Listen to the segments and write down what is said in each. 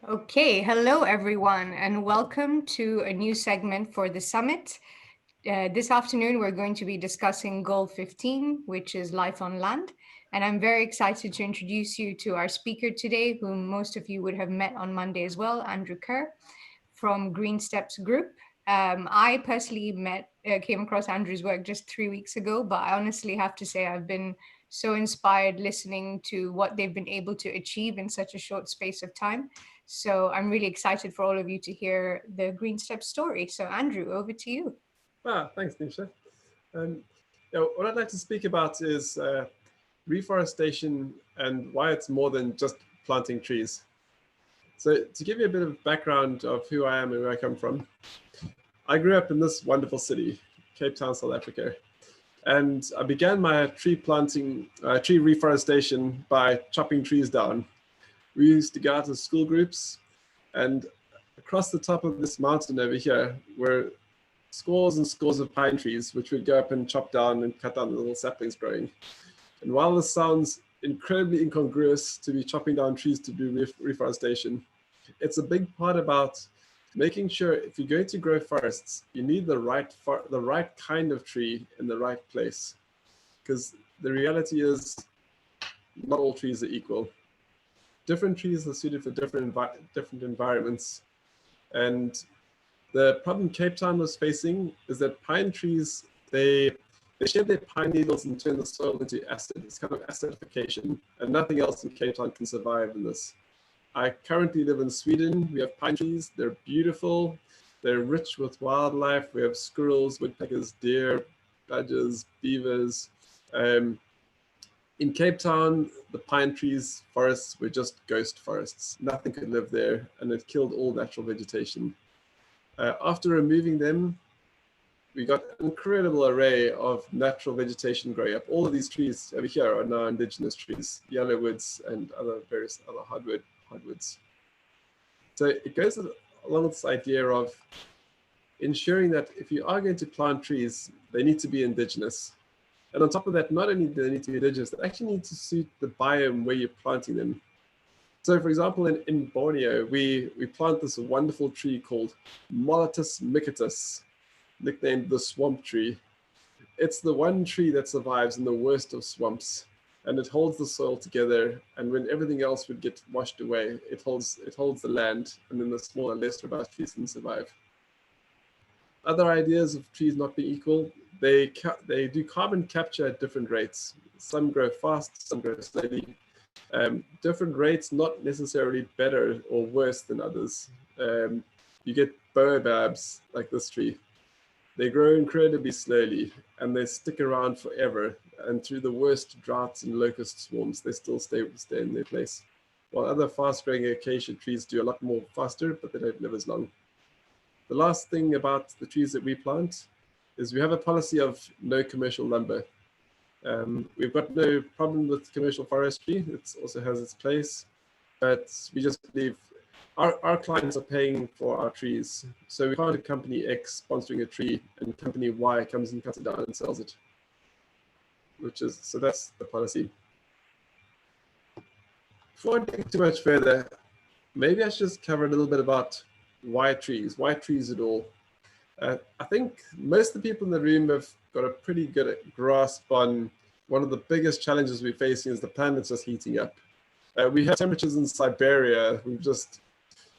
Okay, hello everyone, and welcome to a new segment for the summit. This afternoon, we're going to be discussing Goal 15, which is life on land. And I'm very excited to introduce you to our speaker today, whom most of you would have met on Monday as well, Andrew Kerr from GreenSteps Group. I personally came across Andrew's work just 3 weeks ago, but I honestly have to say I've been so inspired listening to what they've been able to achieve in such a short space of time. So I'm really excited for all of you to hear the GreenSteps story. So Andrew, over to you. Thanks, Nisha. Um, what I'd like to speak about is reforestation and why it's more than just planting trees. So to give you a bit of background of who I am and where I come from, I grew up in this wonderful city, Cape Town, South Africa. And I began my tree reforestation by chopping trees down. We used to go out as school groups, and across the top of this mountain over here were scores and scores of pine trees, which we'd go up and chop down and cut down the little saplings growing. And while this sounds incredibly incongruous to be chopping down trees to do reforestation, it's a big part about making sure if you're going to grow forests, you need the right kind of tree in the right place. Because the reality is not all trees are equal. Different trees are suited for different environments. And the problem Cape Town was facing is that pine trees, they shed their pine needles and turn the soil into acid. It's kind of acidification, and nothing else in Cape Town can survive in this. I currently live in Sweden. We have pine trees. They're beautiful. They're rich with wildlife. We have squirrels, woodpeckers, deer, badgers, beavers. In Cape Town, the pine trees forests were just ghost forests. Nothing could live there, and it killed all natural vegetation. After removing them, we got an incredible array of natural vegetation growing up. All of these trees over here are now indigenous trees, yellowwoods and various other hardwoods. So it goes along with this idea of ensuring that if you are going to plant trees, they need to be indigenous. And on top of that, not only do they need to be indigenous, they actually need to suit the biome where you're planting them. So for example, in Borneo, we plant this wonderful tree called Mollitus micatus, nicknamed the swamp tree. It's the one tree that survives in the worst of swamps, and it holds the soil together. And when everything else would get washed away, it holds the land, and then the smaller, less robust trees can survive. Other ideas of trees not being equal, they do carbon capture at different rates. Some grow fast, some grow slowly. Different rates, not necessarily better or worse than others. You get baobabs like this tree. They grow incredibly slowly and they stick around forever. And through the worst droughts and locust swarms, they still stay in their place. While other fast-growing acacia trees do a lot more faster, but they don't live as long. The last thing about the trees that we plant is we have a policy of no commercial lumber. We've got no problem with commercial forestry. It also has its place, but we just believe our clients are paying for our trees. So we can't have company X sponsoring a tree and company Y comes and cuts it down and sells it. So that's the policy. Before I get too much further, maybe I should just cover a little bit about why trees at all. I think most of the people in the room have got a pretty good grasp on one of the biggest challenges we're facing is the planet's just heating up. We have temperatures in Siberia we've just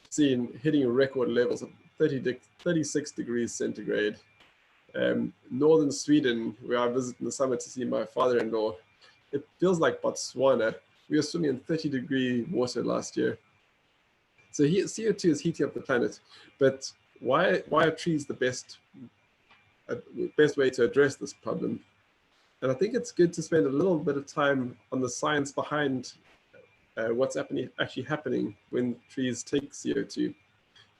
seen hitting record levels of 36 degrees centigrade. Northern Sweden, where I visit in the summer to see my father-in-law, it feels like Botswana. We were swimming in 30-degree water last year. So CO2 is heating up the planet, but why are trees the best way to address this problem? And I think it's good to spend a little bit of time on the science behind what's actually happening when trees take CO2.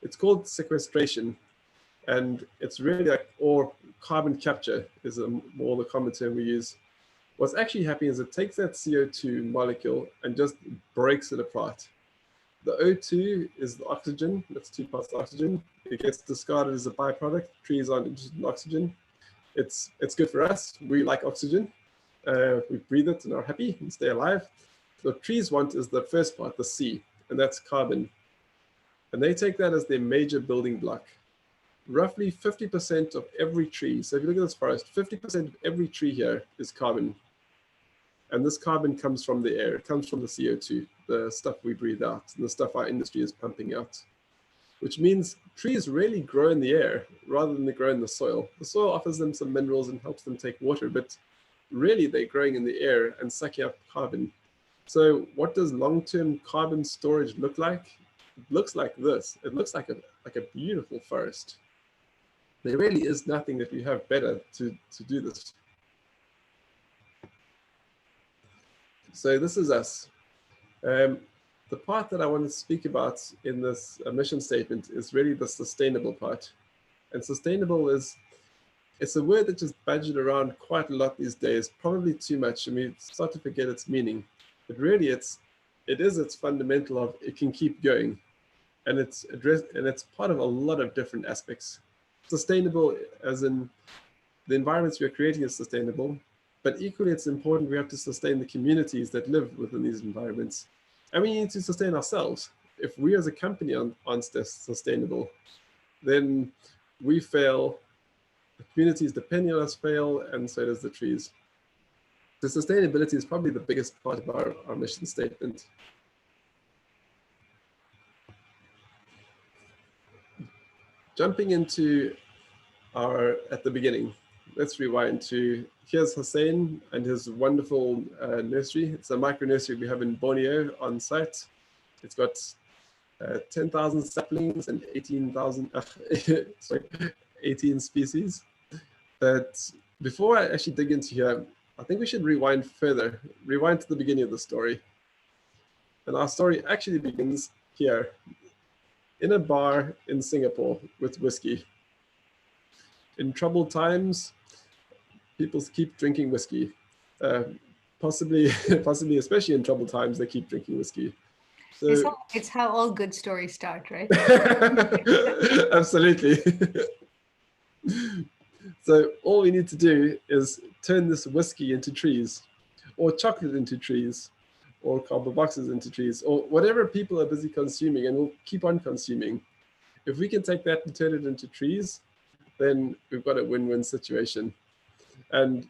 It's called sequestration, and it's really or carbon capture is more the common term we use. What's actually happening is it takes that CO2 molecule and just breaks it apart. The O2 is the oxygen, that's 2 parts of oxygen. It gets discarded as a byproduct. Trees aren't interested in oxygen. It's good for us. We like oxygen. We breathe it and are happy and stay alive. What trees want is the first part, the C, and that's carbon. And they take that as their major building block. Roughly 50% of every tree, so if you look at this forest, 50% of every tree here is carbon. And this carbon comes from the air, it comes from the CO2, the stuff we breathe out, and the stuff our industry is pumping out. Which means trees really grow in the air rather than they grow in the soil. The soil offers them some minerals and helps them take water, but really they're growing in the air and sucking up carbon. So what does long-term carbon storage look like? It looks like this. It looks like a beautiful forest. There really is nothing that we have better to do this. So this is us. The part that I want to speak about in this mission statement is really the sustainable part. And sustainable it's a word that just badgered around quite a lot these days, probably too much, and we start to forget its meaning. But really it is its fundamental of it can keep going. And it's part of a lot of different aspects. Sustainable as in the environments we are creating is sustainable, but equally it's important we have to sustain the communities that live within these environments. And we need to sustain ourselves. If we as a company aren't sustainable, then we fail, the communities depending on us fail, and so does the trees. So sustainability is probably the biggest part of our mission statement. Jumping into at the beginning, let's rewind to, here's Hussein and his wonderful nursery. It's a micro nursery we have in Borneo on site. It's got 10,000 saplings and 18 species. But before I actually dig into here, I think we should rewind further, rewind to the beginning of the story. And our story actually begins here, in a bar in Singapore with whiskey. In troubled times, people keep drinking whiskey. Possibly, especially in troubled times, they keep drinking whiskey. So it's how all good stories start, right? Absolutely. So all we need to do is turn this whiskey into trees, or chocolate into trees, or cardboard boxes into trees, or whatever people are busy consuming and will keep on consuming. If we can take that and turn it into trees, then we've got a win-win situation. And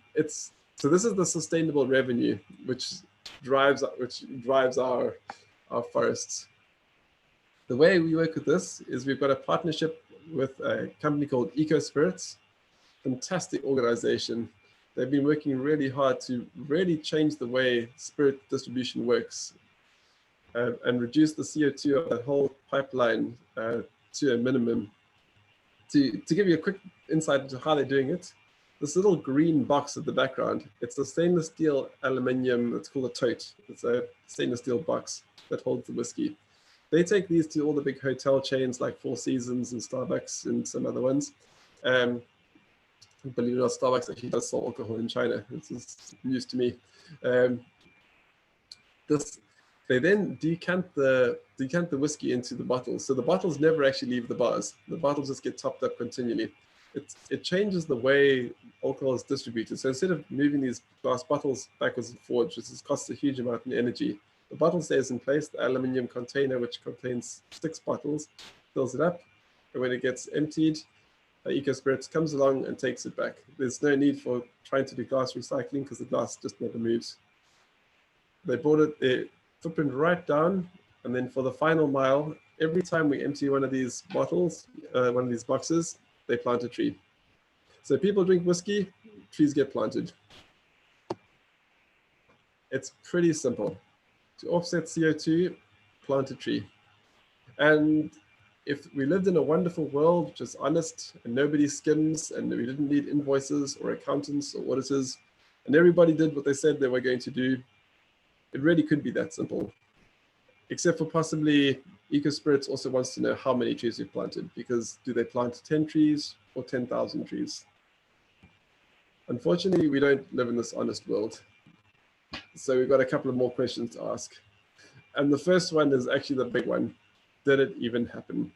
so this is the sustainable revenue which drives our forests. The way we work with this is we've got a partnership with a company called EcoSpirits, fantastic organization. They've been working really hard to really change the way spirit distribution works and reduce the CO2 of that whole pipeline to a minimum. To give you a quick insight into how they're doing it, this little green box at the background, it's a stainless steel aluminium, it's called a tote. It's a stainless steel box that holds the whiskey. They take these to all the big hotel chains like Four Seasons and Starbucks and some other ones. Believe it or not, Starbucks actually does sell alcohol in China. This is news to me. They then decant the whiskey into the bottles. So the bottles never actually leave the bars. The bottles just get topped up continually. It changes the way alcohol is distributed. So instead of moving these glass bottles backwards and forwards, which costs a huge amount of energy, the bottle stays in place. The aluminium container, which contains 6 bottles, fills it up. And when it gets emptied, EcoSpirits comes along and takes it back. There's no need for trying to do glass recycling because the glass just never moves. They brought their footprint right down, and then for the final mile, every time we empty one of these bottles, one of these boxes, they plant a tree. So people drink whiskey, trees get planted. It's pretty simple. To offset CO2, plant a tree. And if we lived in a wonderful world, which is honest and nobody skims, and we didn't need invoices or accountants or auditors, and everybody did what they said they were going to do, it really could be that simple. Except for possibly EcoSpirits also wants to know how many trees we've planted, because do they plant 10 trees or 10,000 trees? Unfortunately, we don't live in this honest world. So we've got a couple of more questions to ask. And the first one is actually the big one. Did it even happen?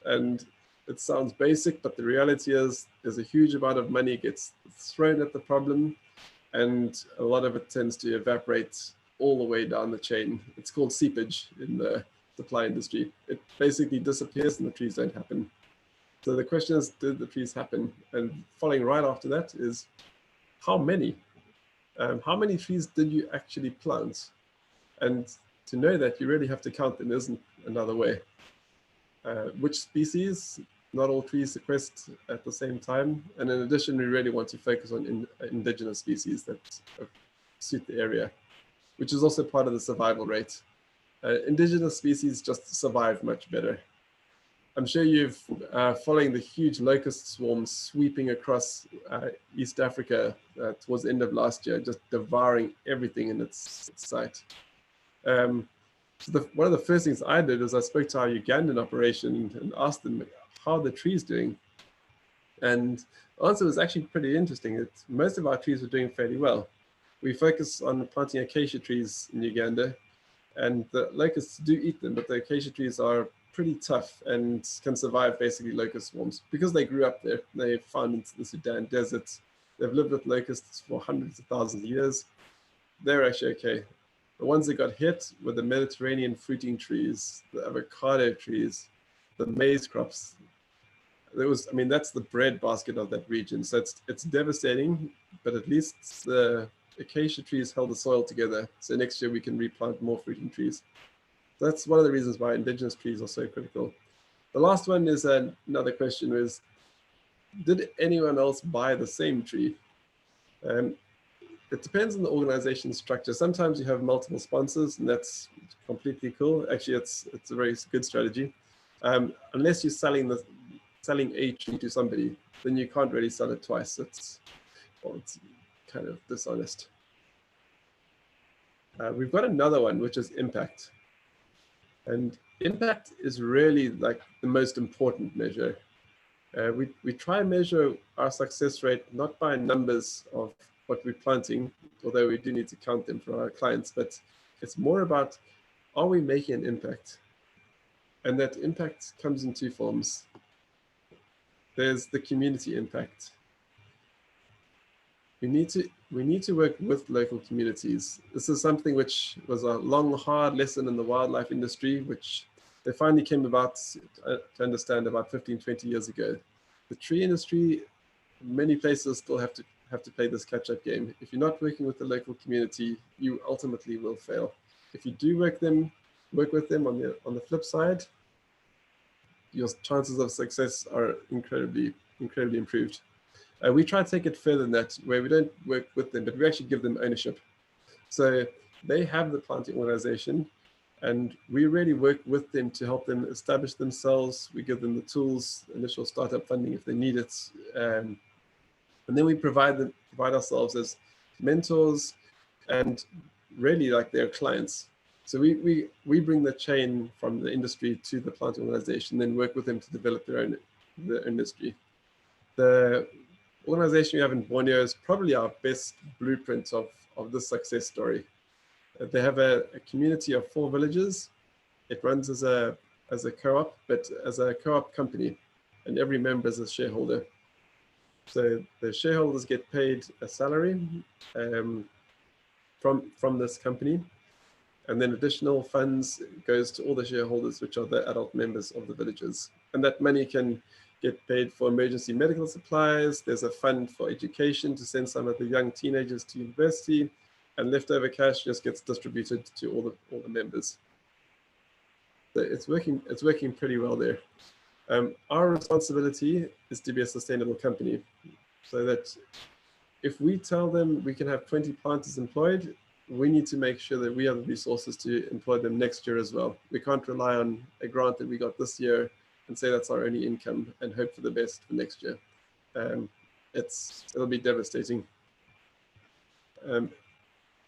And it sounds basic, but the reality is there's a huge amount of money gets thrown at the problem, and a lot of it tends to evaporate all the way down the chain. It's called seepage in the supply industry. It basically disappears and the trees don't happen. So the question is, did the trees happen? And following right after that is, how many? How many trees did you actually plant? And to know that, you really have to count them. There isn't another way. Which species? Not all trees sequest at the same time. And in addition, we really want to focus on indigenous species that suit the area, which is also part of the survival rate. Indigenous species just survive much better. I'm sure you've following the huge locust swarms sweeping across East Africa towards the end of last year, just devouring everything in its sight. So one of the first things I did is I spoke to our Ugandan operation and asked them, how are the trees doing? And the answer was actually pretty interesting. Most of our trees were doing fairly well. We focus on planting acacia trees in Uganda, and the locusts do eat them, but the acacia trees are pretty tough and can survive basically locust swarms because they grew up there. They found into the Sudan deserts. They've lived with locusts for hundreds of thousands of years. They're actually okay. The ones that got hit were the Mediterranean fruiting trees, the avocado trees, the maize crops. That's the bread basket of that region. So it's devastating, but at least the acacia trees held the soil together. So next year we can replant more fruiting trees. That's one of the reasons why indigenous trees are so critical. The last one is another question is, did anyone else buy the same tree? It depends on the organization structure. Sometimes you have multiple sponsors, and that's completely cool. Actually, it's a very good strategy. Unless you're selling a tree to somebody, then you can't really sell it twice. It's kind of dishonest. We've got another one, which is impact. And impact is really like the most important measure. We try and measure our success rate not by numbers of what we're planting, although we do need to count them for our clients, but it's more about, are we making an impact? And that impact comes in two forms. There's the community impact. We need to work with local communities. This is something which was a long, hard lesson in the wildlife industry, which they finally came about to understand about 15, 20 years ago. The tree industry, many places still have to play this catch-up game. If you're not working with the local community, you ultimately will fail. If you do work with them on the flip side, your chances of success are incredibly improved. We try to take it further than that, where we don't work with them, but we actually give them ownership. So they have the planting organization, and we really work with them to help them establish themselves. We give them the tools, initial startup funding if they need it. And then we provide ourselves as mentors and really like their clients. So we bring the chain from the industry to the planting organization, then work with them to develop their industry. The organization we have in Borneo is probably our best blueprint of this success story. They have a community of 4 villages. It runs as a co-op, but as a co-op company, and every member is a shareholder. So the shareholders get paid a salary from this company, and then additional funds goes to all the shareholders, which are the adult members of the villages. And that money can get paid for emergency medical supplies. There's a fund for education to send some of the young teenagers to university, and leftover cash just gets distributed to all the members. So it's working pretty well there. Our responsibility is to be a sustainable company, so that if we tell them we can have 20 planters employed, we need to make sure that we have the resources to employ them next year as well. We can't rely on a grant that we got this year and say that's our only income and hope for the best for next year. It'll be devastating.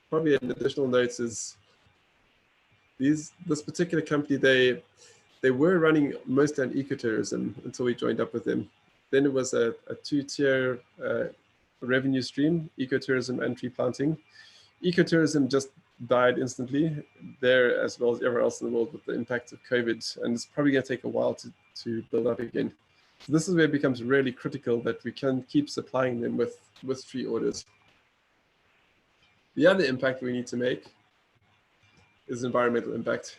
Probably an additional note is this particular company, they were running mostly on ecotourism until we joined up with them. Then it was a 2-tier revenue stream, ecotourism and tree planting. Ecotourism just died instantly there, as well as everywhere else in the world, with the impact of COVID, and it's probably going to take a while to build up again. So this is where it becomes really critical that we can keep supplying them with tree orders. The other impact we need to make is environmental impact.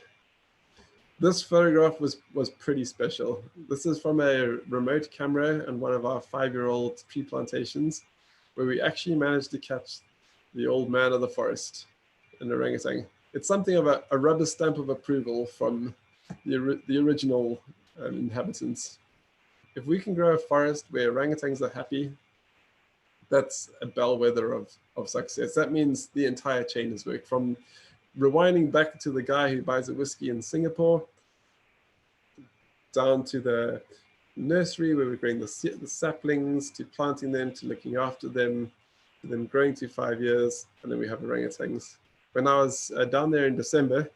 This photograph was pretty special. This is from a remote camera on one of our 5-year-old tree plantations, where we actually managed to catch the old man of the forest, an orangutan. It's something of a rubber stamp of approval from the original inhabitants. If we can grow a forest where orangutans are happy, that's a bellwether of success. That means the entire chain has worked, from rewinding back to the guy who buys a whiskey in Singapore, down to the nursery where we're growing the saplings, to planting them, to looking after them, to them growing to 5 years, and then we have orangutans. When I was down there in December,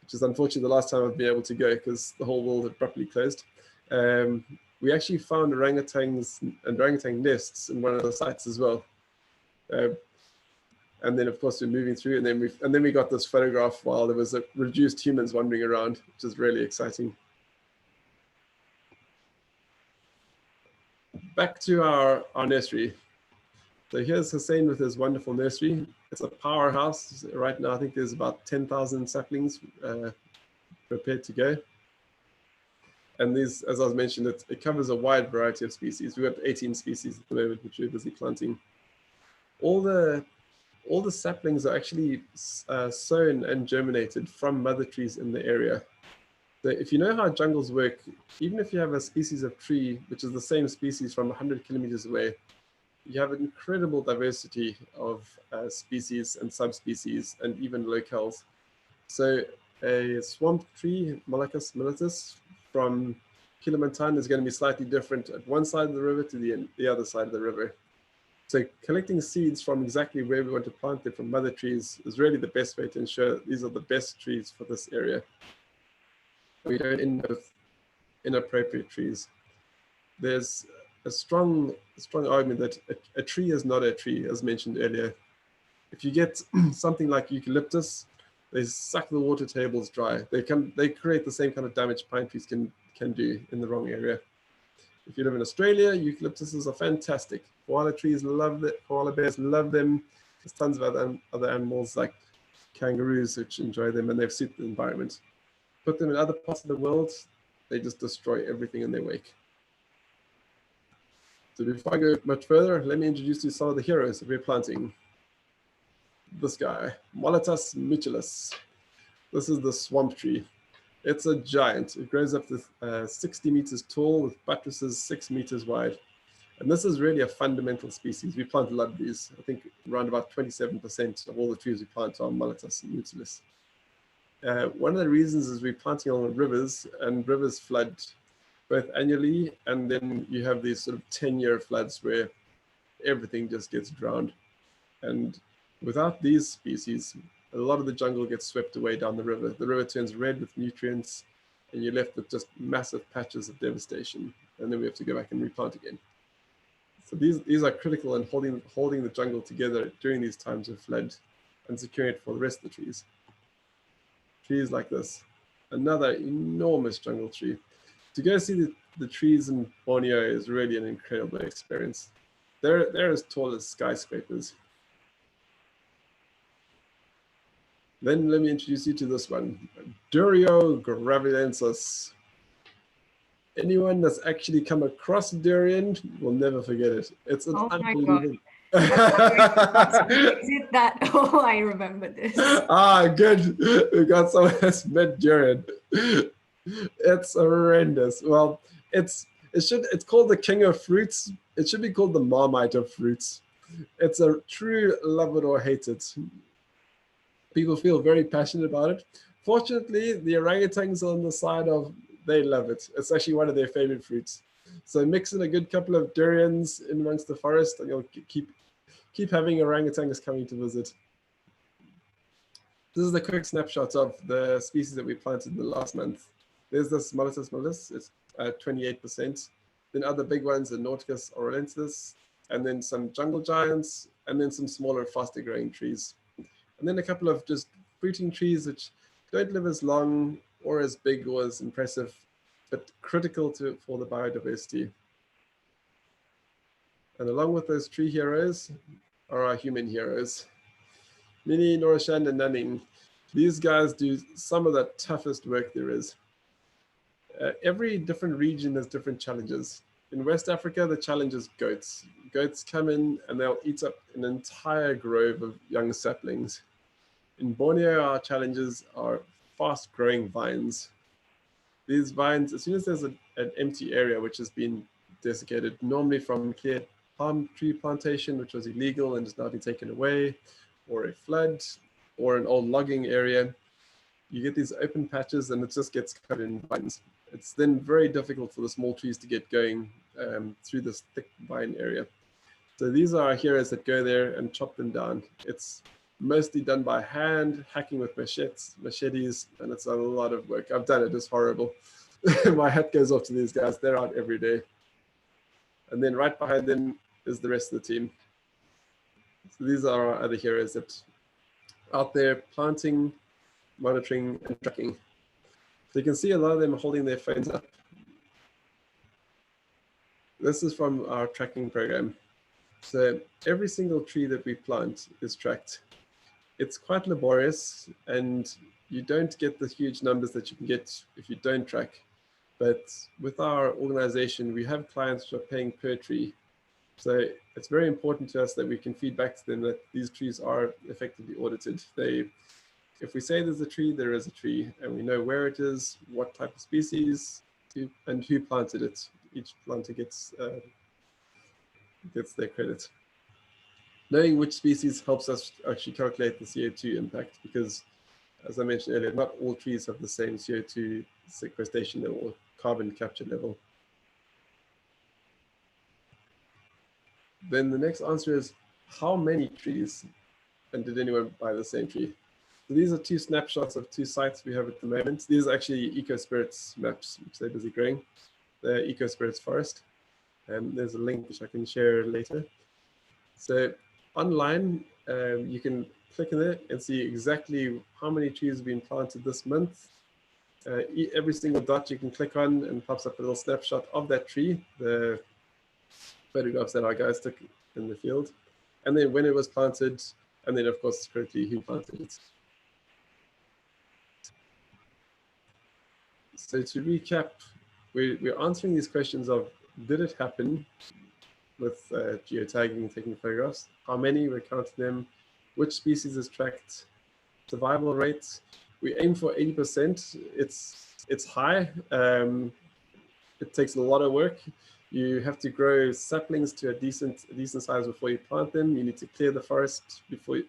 which is unfortunately the last time I've been able to go because the whole world had abruptly closed, we actually found orangutans and orangutan nests in one of the sites as well. And then of course we're moving through, and then we got this photograph while there was reduced humans wandering around, which is really exciting. Back to our nursery. So here's Hussein with his wonderful nursery. It's a powerhouse. Right now I think there's about 10,000 saplings prepared to go. And these, as I was mentioned, it covers a wide variety of species. We've got 18 species at the moment, which we're busy planting. All the saplings are actually sown and germinated from mother trees in the area. So if you know how jungles work, even if you have a species of tree, which is the same species from 100 kilometers away, you have an incredible diversity of species and subspecies and even locales. So a swamp tree, Malacus miletus, from Kilimantan is going to be slightly different at one side of the river to the other side of the river. So collecting seeds from exactly where we want to plant them from mother trees is really the best way to ensure these are the best trees for this area. We don't end up with inappropriate trees. There's a strong argument that a tree is not a tree, as mentioned earlier. If you get something like eucalyptus, they suck the water tables dry. They create the same kind of damage pine trees can do in the wrong area. If you live in Australia, eucalyptuses are fantastic. Koala trees love it. Koala bears love them. There's tons of other animals like kangaroos which enjoy them, and they've suited the environment. Put them in other parts of the world, they just destroy everything in their wake. So before I go much further, let me introduce you to some of the heroes that we're planting. This guy, Mollitus mutulus. This is the swamp tree. It's a giant. It grows up to 60 meters tall with buttresses 6 meters wide. And this is really a fundamental species. We plant a lot of these. I think around about 27% of all the trees we plant are Mollitus mutulus. One of the reasons is we're planting along rivers, and rivers flood both annually, and then you have these sort of 10-year floods where everything just gets drowned. And without these species, a lot of the jungle gets swept away down the river. The river turns red with nutrients, and you're left with just massive patches of devastation. And then we have to go back and replant again. So these are critical in holding the jungle together during these times of flood and securing it for the rest of the trees. Trees like this, another enormous jungle tree. To go see the trees in Borneo is really an incredible experience. They're as tall as skyscrapers. Then let me introduce you to this one, Durio gravilensis. Anyone that's actually come across durian will never forget it. It's an unbelievable. Is it that? Oh, I remember this. Good. We got someone that's met durian. It's horrendous. Well, it's called the king of fruits. It should be called the Marmite of fruits. It's a true love it or hate it. People feel very passionate about it. Fortunately, the orangutans on the side of they love it. It's actually one of their favorite fruits. So mix in a good couple of durians in amongst the forest, and you'll keep having orangutans coming to visit. This is a quick snapshot of the species that we planted in the last month. There's this Mollitus miletus, it's 28%. Then other big ones, the Nauticus aurolensis, and then some jungle giants, and then some smaller, faster growing trees. And then a couple of just fruiting trees which don't live as long or as big or as impressive, but critical for the biodiversity. And along with those tree heroes are our human heroes. Mini, Norashan, and Nanning. These guys do some of the toughest work there is. Every different region has different challenges. In West Africa, the challenge is goats. Goats come in and they'll eat up an entire grove of young saplings. In Borneo, our challenges are fast-growing vines. These vines, as soon as there's an empty area which has been desiccated, normally from cleared palm tree plantation, which was illegal and has now been taken away, or a flood, or an old logging area, you get these open patches and it just gets covered in vines. It's then very difficult for the small trees to get going through this thick vine area. So these are our heroes that go there and chop them down. It's mostly done by hand, hacking with machetes, and it's a lot of work. I've done it, it's horrible. My hat goes off to these guys, they're out every day. And then right behind them is the rest of the team. So these are our other heroes that are out there planting, monitoring, and tracking. So you can see a lot of them holding their phones up. This is from our tracking program. So every single tree that we plant is tracked. It's quite laborious and you don't get the huge numbers that you can get if you don't track. But with our organization, we have clients who are paying per tree. So it's very important to us that we can feed back to them that these trees are effectively audited. If we say there's a tree, there is a tree, and we know where it is, what type of species, and who planted it. Each planter gets their credit. Knowing which species helps us actually calculate the CO2 impact because, as I mentioned earlier, not all trees have the same CO2 sequestration or carbon capture level. Then the next answer is, how many trees? And did anyone buy the same tree? So these are two snapshots of two sites we have at the moment. These are actually EcoSpirits maps, which they're busy growing. They're EcoSpirits forest. And there's a link which I can share later. So online, you can click on it and see exactly how many trees have been planted this month. Every single dot you can click on and pops up a little snapshot of that tree, the photographs that our guys took in the field, and then when it was planted, and then of course critically who planted it. So to recap, we're answering these questions of, did it happen with geotagging, taking photographs? How many, we're counting them, which species is tracked, survival rates. We aim for 80%. It's high. It takes a lot of work. You have to grow saplings to a decent size before you plant them. You need to clear the forest before you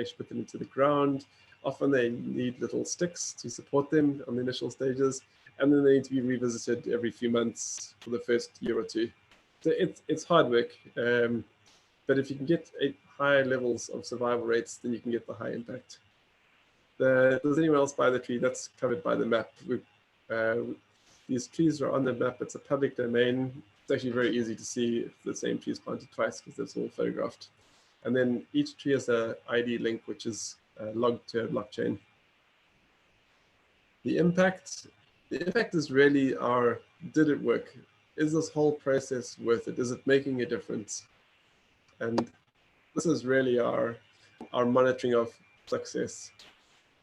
actually put them into the ground. Often they need little sticks to support them on the initial stages, and then they need to be revisited every few months for the first year or two. So it's hard work, but if you can get high levels of survival rates, then you can get the high impact. Does anyone else buy the tree? That's covered by the map. These trees are on the map. It's a public domain. It's actually very easy to see if the same tree is planted twice because it's all photographed. And then each tree has an ID link, which is logged to a blockchain. The impact is really our, did it work? Is this whole process worth it? Is it making a difference? And this is really our monitoring of success.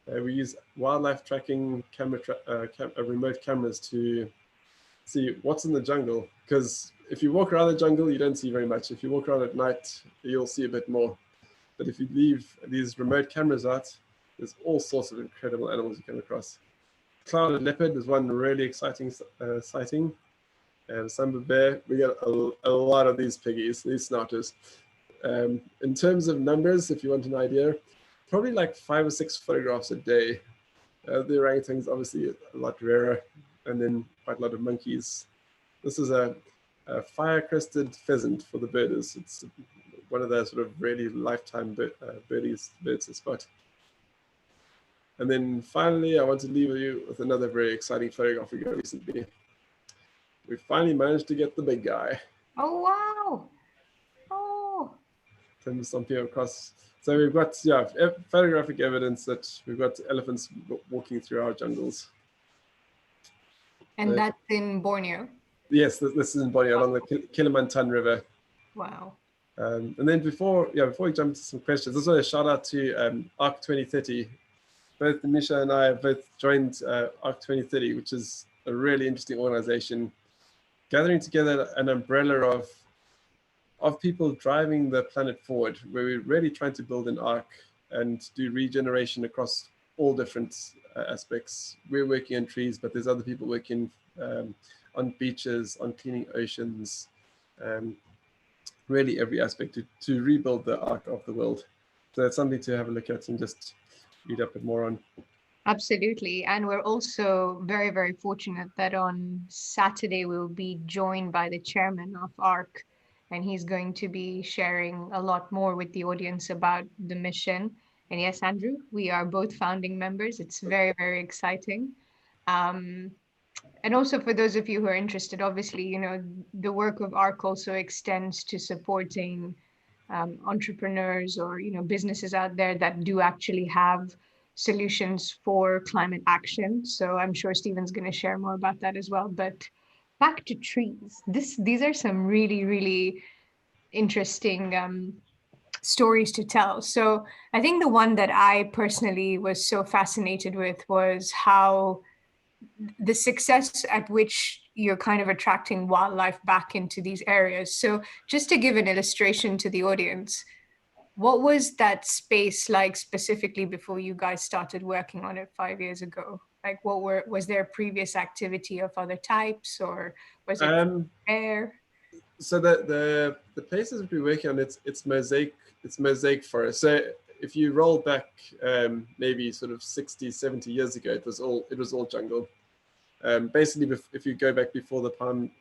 We use wildlife tracking remote cameras to see what's in the jungle. Because if you walk around the jungle, you don't see very much. If you walk around at night, you'll see a bit more. But if you leave these remote cameras out, there's all sorts of incredible animals you come across. Clouded leopard is one really exciting sighting. And sambar bear, we get a lot of these piggies, these snouters. In terms of numbers, if you want an idea, probably like 5 or 6 photographs a day. The orangutans obviously a lot rarer, and then quite a lot of monkeys. This is a fire-crested pheasant for the birders. It's one of those sort of really lifetime birds to spot. And then finally, I want to leave you with another very exciting photograph we got recently. We finally managed to get the big guy. Oh, wow. Oh. Send something across. So we've got photographic evidence that we've got elephants walking through our jungles. And that's in Borneo? Yes, this is in Borneo along the Kilimantan River. Wow. And then before we jump to some questions, I just want to shout out to ARC 2030. Both Misha and I have both joined ARC 2030, which is a really interesting organization, gathering together an umbrella of people driving the planet forward, where we're really trying to build an arc and do regeneration across all different aspects. We're working on trees, but there's other people working on beaches, on cleaning oceans, really every aspect to rebuild the arc of the world. So that's something to have a look at and just read up a bit more on. Absolutely. And we're also very, very fortunate that on Saturday we'll be joined by the chairman of ARC, and he's going to be sharing a lot more with the audience about the mission. And yes, Andrew, we are both founding members. It's very, very exciting. Um, and also for those of you who are interested, obviously, the work of ARC also extends to supporting entrepreneurs or businesses out there that do actually have solutions for climate action. So I'm sure Stephen's going to share more about that as well. But back to trees. These are some really, really interesting stories to tell. So I think the one that I personally was so fascinated with was how the success at which you're kind of attracting wildlife back into these areas. So just to give an illustration to the audience, what was that space like specifically before you guys started working on it 5 years ago? Like, was there previous activity of other types, or was it air? So the places we're working on, it's mosaic forest. So if you roll back maybe sort of 60, 70 years ago, it was all jungle. Basically, if you go back before the palm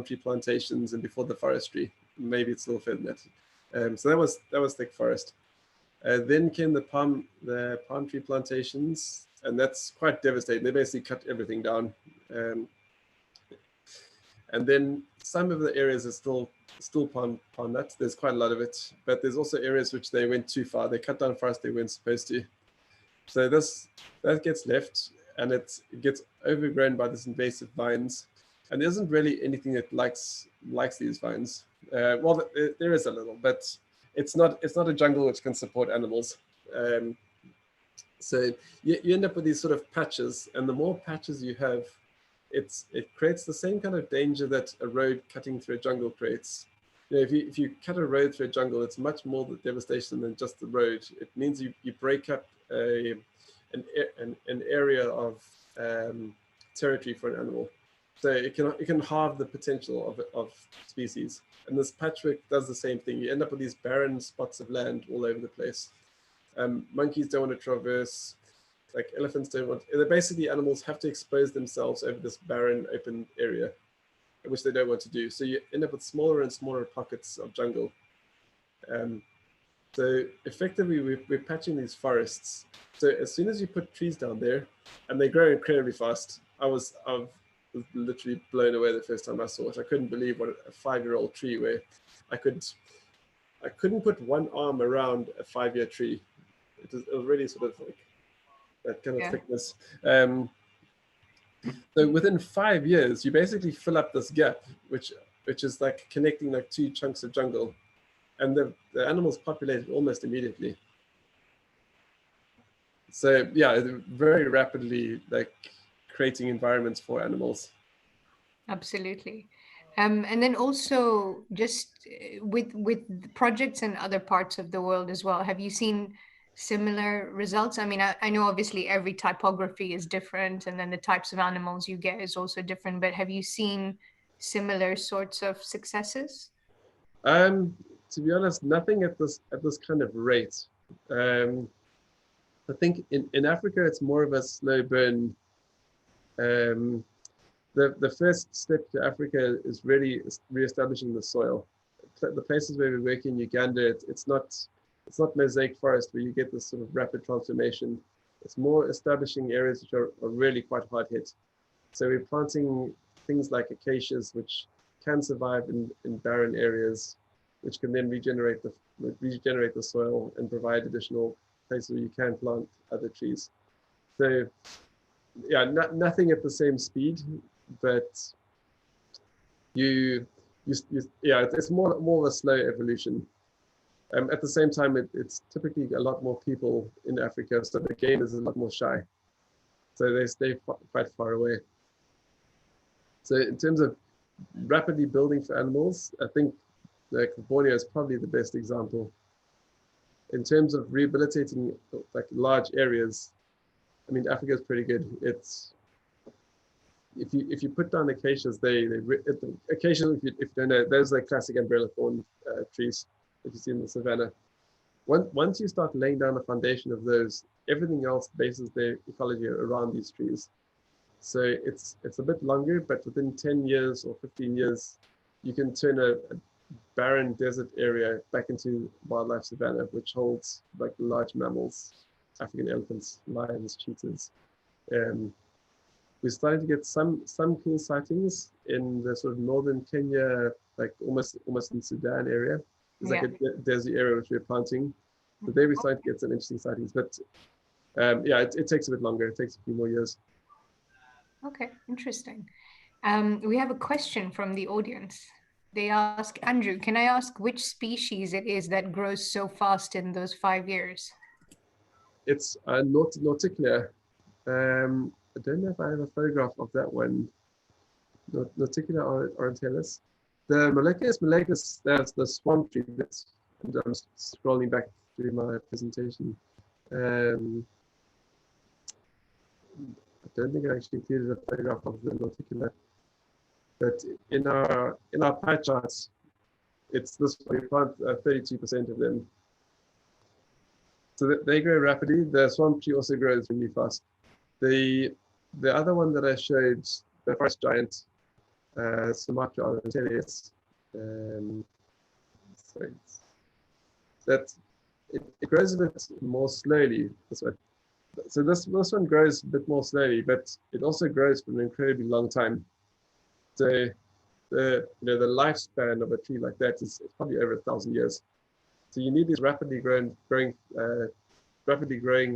tree plantations and before the forestry, maybe it's a little further than that. So that was thick forest. Then came the palm tree plantations, and that's quite devastating. They basically cut everything down. And then some of the areas are still palm nuts. There's quite a lot of it, but there's also areas which they went too far. They cut down forest they weren't supposed to. So that gets left, and it gets overgrown by these invasive vines. And there isn't really anything that likes these vines. Well, there is a little, but it's not a jungle which can support animals. So you end up with these sort of patches, and the more patches you have, it creates the same kind of danger that a road cutting through a jungle creates. If you cut a road through a jungle, it's much more the devastation than just the road. It means you break up an area of territory for an animal. So it can halve the potential of species. And this patchwork does the same thing. You end up with these barren spots of land all over the place. Monkeys don't want to traverse. Like elephants don't want. Basically, animals have to expose themselves over this barren open area, which they don't want to do. So you end up with smaller and smaller pockets of jungle. So effectively, we're patching these forests. So as soon as you put trees down there, and they grow incredibly fast, I was literally blown away the first time I saw it. I couldn't believe what a 5-year-old tree, where I couldn't put one arm around a 5-year tree. It was really sort of like that kind of thickness. So within 5 years, you basically fill up this gap, which is like connecting like 2 chunks of jungle, and the animals populated almost immediately. So yeah, very rapidly like creating environments for animals. Absolutely. And then also just with projects in other parts of the world as well, have you seen similar results? I mean, I know obviously every typography is different, and then the types of animals you get is also different, but have you seen similar sorts of successes? To be honest, nothing at this kind of rate. I think in Africa, it's more of a slow burn. The first step to Africa is really reestablishing the soil. The places where we work in Uganda, it's not mosaic forest where you get this sort of rapid transformation. It's more establishing areas which are really quite hard hit. So we're planting things like acacias, which can survive in barren areas, which can then regenerate the soil and provide additional places where you can plant other trees. So yeah, nothing at the same speed, but it's more of a slow evolution. At the same time, it's typically a lot more people in Africa, so the game is a lot more shy. So they stay quite far away. So in terms of rapidly building for animals, I think like Borneo is probably the best example. In terms of rehabilitating like large areas, I mean, Africa is pretty good. It's if you put down acacias, acacias, if you don't know, those are like classic umbrella thorn trees that you see in the savannah. Once you start laying down a foundation of those, everything else bases their ecology around these trees. So it's a bit longer, but within 10 years or 15 years, you can turn a barren desert area back into wildlife savanna, which holds like large mammals, African elephants, lions, cheetahs. We're starting to get some cool sightings in the sort of northern Kenya, like almost in Sudan area. There's like a desert area which we're planting. So there we're starting to get some interesting sightings. But yeah, it takes a bit longer. It takes a few more years. Okay, interesting. We have a question from the audience. They ask, Andrew, can I ask which species it is that grows so fast in those 5 years? It's a Nauticula. I don't know if I have a photograph of that one. Nauticula orientalis. The Meleacus, that's the swamp tree. I'm scrolling back through my presentation. I don't think I actually included a photograph of the Nauticula. But in our pie charts, it's this one. We plant 32% of them. So they grow rapidly. The swamp tree also grows really fast. The other one that I showed, the forest giant, Sumatrana, sorry, it grows a bit more slowly. This one. So this one grows a bit more slowly, but it also grows for an incredibly long time. So the lifespan of a tree like that is probably over 1,000 years. So you need these rapidly growing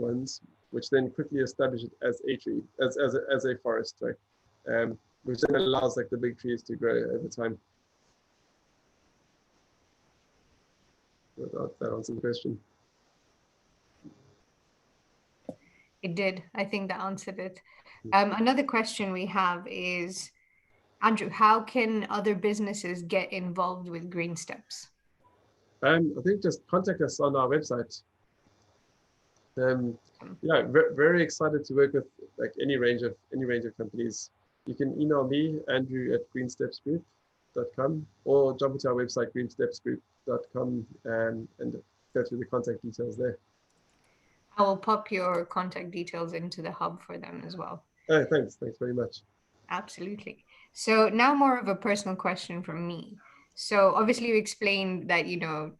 ones, which then quickly establish it as a tree, as a forest, right? Which then allows like the big trees to grow over time. That answers the question. It did. I think that answered it. Another question we have is, Andrew, how can other businesses get involved with GreenSteps? I think just contact us on our website. Yeah, very excited to work with like any range of companies. You can email me, andrew@greenstepsgroup.com, or jump to our website, greenstepsgroup.com, and go through the contact details there. I will pop your contact details into the hub for them as well. Oh, thanks very much. Absolutely. So now more of a personal question from me. So obviously you explained that, your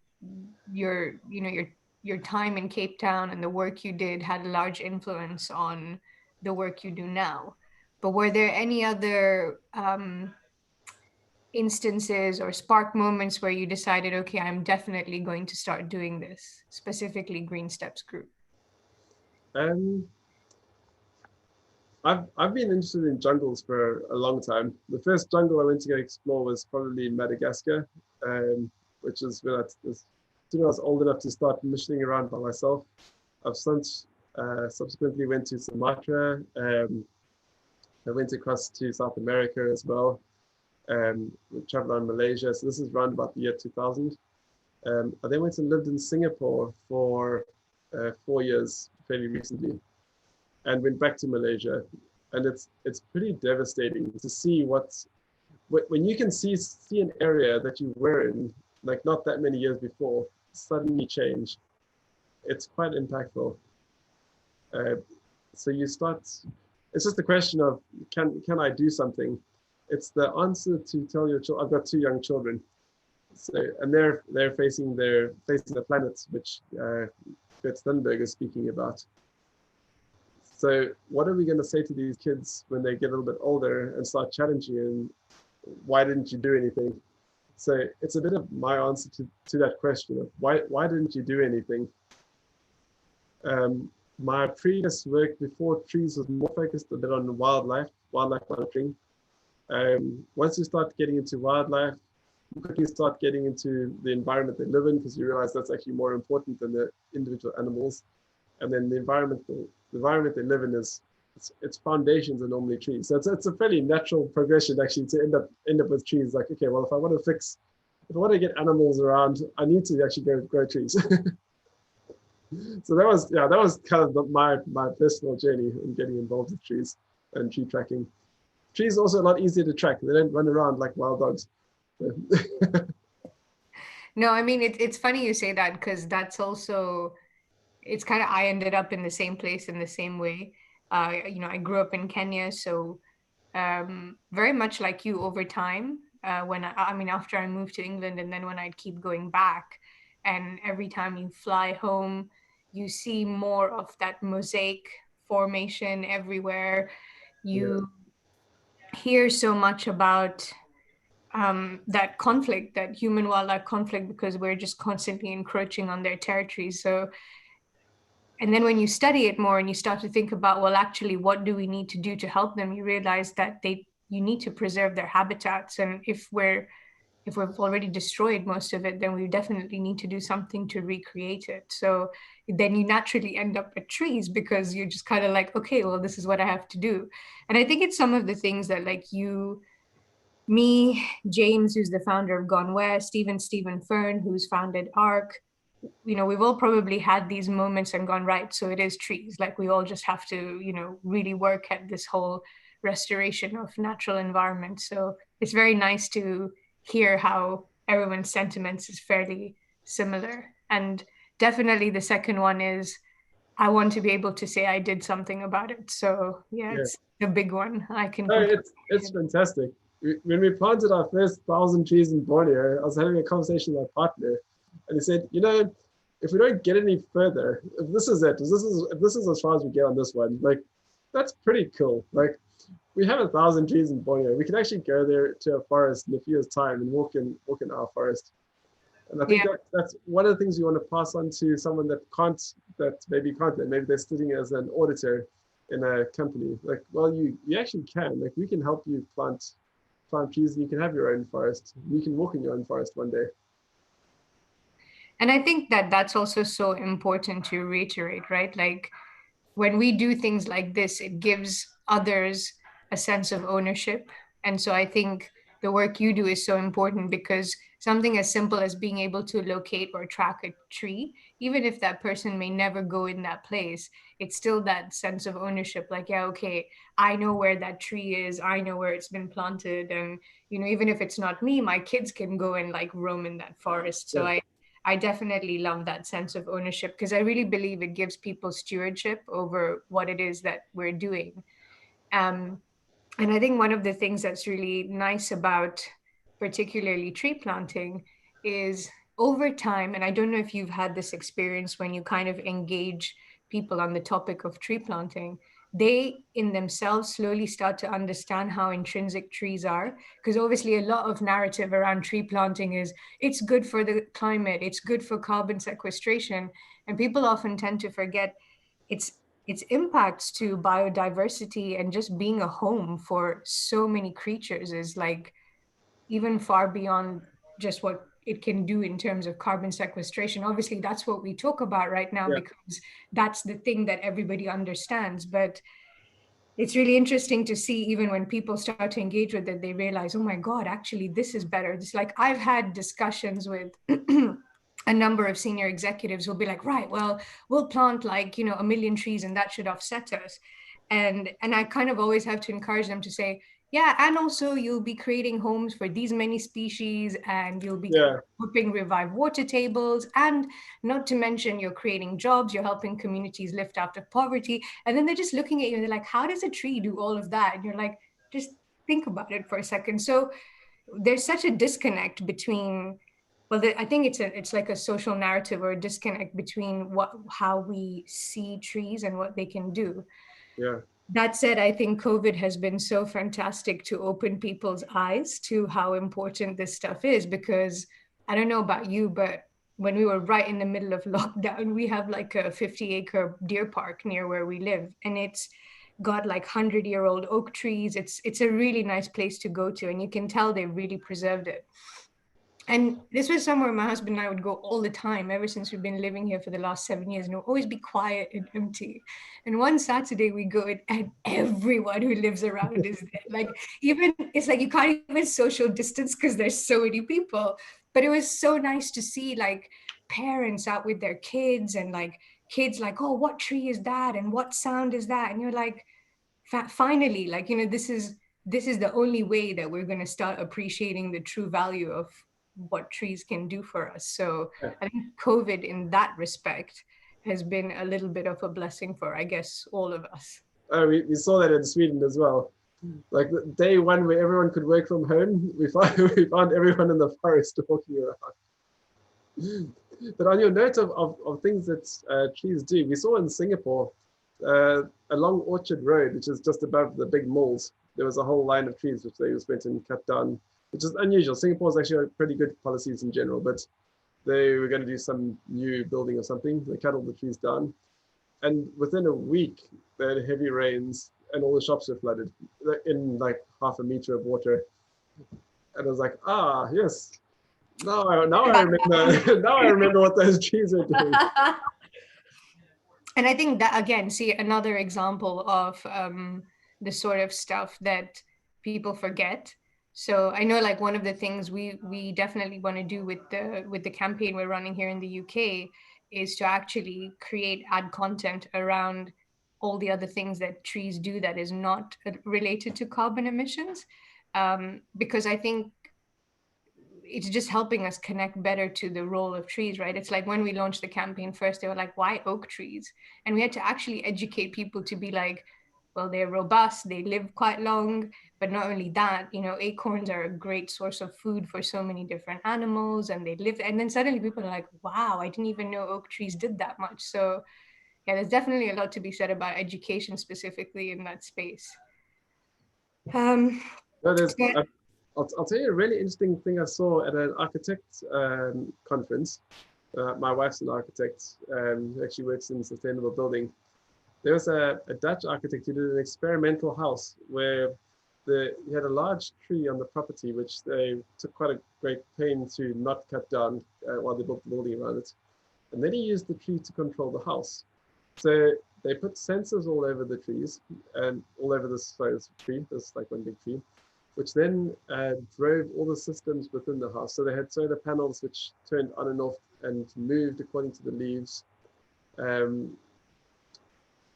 time in Cape Town and the work you did had a large influence on the work you do now. But were there any other instances or spark moments where you decided, okay, I'm definitely going to start doing this, specifically GreenSteps Group? I've been interested in jungles for a long time. The first jungle I went to go explore was probably Madagascar, which is when I was old enough to start missioning around by myself. I've since subsequently went to Sumatra. I went across to South America as well. We traveled around Malaysia. So this is around about the year 2000. I then went and lived in Singapore for 4 years, fairly recently, and went back to Malaysia. And it's pretty devastating to see when you can see an area that you were in like not that many years before suddenly change. It's quite impactful. So you start. It's just a question of can I do something? It's the answer to tell your children. I've got 2 young children, so and they're facing the planet, which Bert Thunberg is speaking about. So what are we going to say to these kids when they get a little bit older and start challenging you? And why didn't you do anything? So it's a bit of my answer to that question of why didn't you do anything? My previous work before trees was more focused a bit on wildlife monitoring. Once you start getting into wildlife, you quickly start getting into the environment they live in, because you realize that's actually more important than the individual animals. And then the environment they live in is its foundations are normally trees. So it's a fairly natural progression actually to end up with trees. Like, okay, well, if I want to get animals around, I need to actually go grow trees. So that was kind of my personal journey in getting involved with trees and tree tracking. Trees are also a lot easier to track. They don't run around like wild dogs. No, I mean, it's funny you say that because that's also, it's kind of, I ended up in the same place in the same way. I grew up in Kenya, so very much like you over time. When I mean, after I moved to England, and then when I'd keep going back, and every time you fly home, you see more of that mosaic formation everywhere. Yeah, You hear so much about that conflict, that human wildlife conflict, because we're just constantly encroaching on their territories. So, and then when you study it more and you start to think about, well, actually, what do we need to do to help them? You realize that you need to preserve their habitats. And if we've already destroyed most of it, then we definitely need to do something to recreate it. So then you naturally end up at trees because you're just kind of like, okay, well, this is what I have to do. And I think it's some of the things that like me, James, who's the founder of Gone West, even Stephen Fern, who's founded ARC, we've all probably had these moments and gone, right, so it is trees. Like we all just have to, really work at this whole restoration of natural environment. So it's very nice to hear how everyone's sentiments is fairly similar. And definitely the second one is I want to be able to say I did something about it. So yeah, yeah. it's a big one. I can No, completely. it's fantastic. When we planted our first 1,000 trees in Borneo, I was having a conversation with my partner, and he said, if we don't get any further, if this is it, if this is as far as we get on this one, like that's pretty cool. Like we have 1,000 trees in Borneo. We can actually go there to a forest in a few years' time and walk in our forest. And I think Yeah. that's one of the things you want to pass on to someone that maybe can't, that maybe they're sitting as an auditor in a company. Like, well, you actually can. Like, we can help you plant trees, and you can have your own forest. You can walk in your own forest one day. And I think that that's also so important to reiterate, right? Like when we do things like this, it gives others a sense of ownership. And so I think the work you do is so important because something as simple as being able to locate or track a tree, even if that person may never go in that place, it's still that sense of ownership. Like, yeah, okay, I know where that tree is, I know where it's been planted. And, even if it's not me, my kids can go and like roam in that forest. So Yeah, I definitely love that sense of ownership because I really believe it gives people stewardship over what it is that we're doing. Um, and I think one of the things that's really nice about particularly tree planting is over time, and I don't know if you've had this experience when you kind of engage people on the topic of tree planting, they in themselves slowly start to understand how intrinsic trees are. Because obviously, a lot of narrative around tree planting is it's good for the climate, it's good for carbon sequestration. And people often tend to forget its its impacts to biodiversity and just being a home for so many creatures is like even far beyond just what it can do in terms of carbon sequestration. Obviously, that's what we talk about right now yeah, because that's the thing that everybody understands. But it's really interesting to see even when people start to engage with it, they realize, oh my God, actually, this is better. It's like I've had discussions with a number of senior executives who'll be like, right, well, we'll plant like, 1 million trees and that should offset us. And I kind of always have to encourage them to say, yeah, and also you'll be creating homes for these many species and you'll be yeah, helping revive water tables, and not to mention you're creating jobs, you're helping communities lift out of poverty. And then they're just looking at you and they're like, how does a tree do all of that? And you're like, just think about it for a second. So there's such a disconnect between, well, I think it's like a social narrative or a disconnect between how we see trees and what they can do. yeah, That said, I think COVID has been so fantastic to open people's eyes to how important this stuff is, because I don't know about you, but when we were right in the middle of lockdown, we have like a 50-acre deer park near where we live, and it's got like 100-year-old oak trees. It's a really nice place to go to, and you can tell they really preserved it. And this was somewhere my husband and I would go all the time ever since we've been living here for the last 7 years, and it would always be quiet and empty. And one Saturday we go and everyone who lives around is there. Like, even it's like you can't even social distance because there's so many people. But it was so nice to see like parents out with their kids, and like kids like, oh, what tree is that? And what sound is that? And you're like, finally, like, this is the only way that we're going to start appreciating the true value of what trees can do for us. So Yeah. I think COVID in that respect has been a little bit of a blessing for, I guess, all of us. Oh, we saw that in Sweden as well. Like the day one where everyone could work from home, we found everyone in the forest walking around. But on your note of things that trees do, we saw in Singapore along Orchard Road, which is just above the big malls, there was a whole line of trees which they just went and cut down, which is unusual. Singapore's actually pretty good policies in general, but they were going to do some new building or something. They cut all the trees down. And within a week, they had heavy rains and all the shops were flooded in like half a meter of water. And I was like, ah, yes. Now I remember. Now I remember what those trees are doing. And I think that, again, see, another example of the sort of stuff that people forget. So I know, like, one of the things we definitely want to do with the campaign we're running here in the UK is to actually add content around all the other things that trees do that is not related to carbon emissions, because I think it's just helping us connect better to the role of trees, right? It's like when we launched the campaign first, they were like, why oak trees? And we had to actually educate people to be like, well, they're robust, they live quite long. But not only that, acorns are a great source of food for so many different animals, and they live. And then suddenly people are like, wow, I didn't even know oak trees did that much. So, yeah, there's definitely a lot to be said about education specifically in that space. Um, No, there's. but I'll tell you a really interesting thing I saw at an architect conference. My wife's an architect, who actually works in sustainable building. There was a Dutch architect who did an experimental house where he had a large tree on the property, which they took quite a great pain to not cut down while they built the building around it. And then he used the tree to control the house. So they put sensors all over the trees and all over this tree, this like one big tree, which then drove all the systems within the house. So they had solar panels which turned on and off and moved according to the leaves. Um,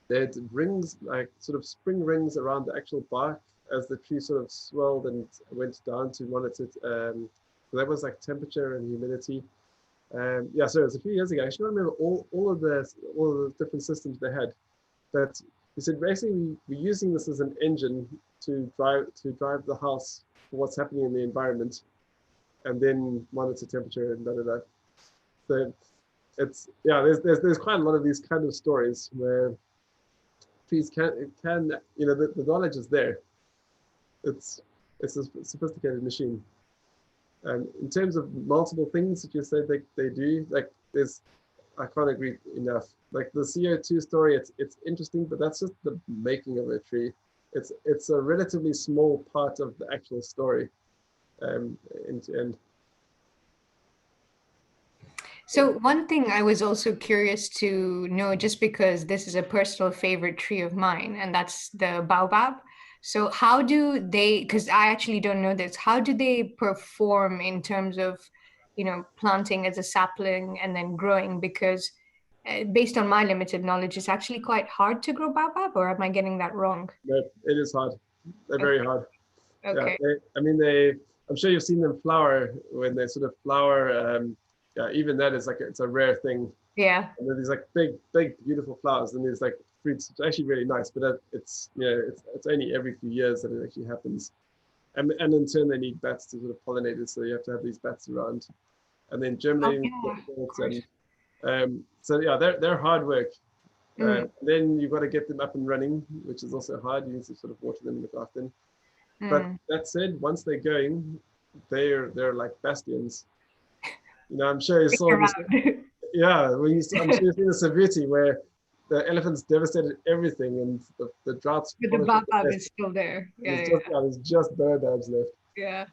they had rings, like sort of spring rings around the actual bark as the tree sort of swelled and went down to monitor. So that was like temperature and humidity. Yeah, so it was a few years ago. I actually don't remember all of the different systems they had. But he said basically we're using this as an engine to drive the house for what's happening in the environment, and then monitor temperature and da da da. So it's there's quite a lot of these kind of stories where trees can the knowledge is there. It's a sophisticated machine. In terms of multiple things that you said they do, like I can't agree enough. Like the CO2 story, it's interesting, but that's just the making of a tree. It's a relatively small part of the actual story, end to end. So one thing I was also curious to know, just because this is a personal favorite tree of mine, and that's the baobab. So how do they, because I actually don't know this, how do they perform in terms of, planting as a sapling and then growing? Because based on my limited knowledge, it's actually quite hard to grow baobab, or am I getting that wrong? No, it is hard. They're very Okay. hard. Yeah, Okay. I mean, I'm sure you've seen them flower when they sort of flower. Yeah, even that is like it's a rare thing. Yeah. And then these like big, beautiful flowers, and there's like fruits. It's actually really nice, but it's it's only every few years that it actually happens. And in turn, they need bats to sort of pollinate it, so you have to have these bats around, and then Oh, germinating yeah, of plants, course. and so yeah, they're hard work. Mm, Then you've got to get them up and running, which is also hard. You need to sort of water them and look after them. But mm. that said, once they're going, they're like bastions. I'm sure you Stick saw this. around. Yeah, I'm sure you've seen the severity where the elephants devastated everything, and the droughts But the punished at the baobab best. is still there. There's Yeah, just baobabs left. yeah,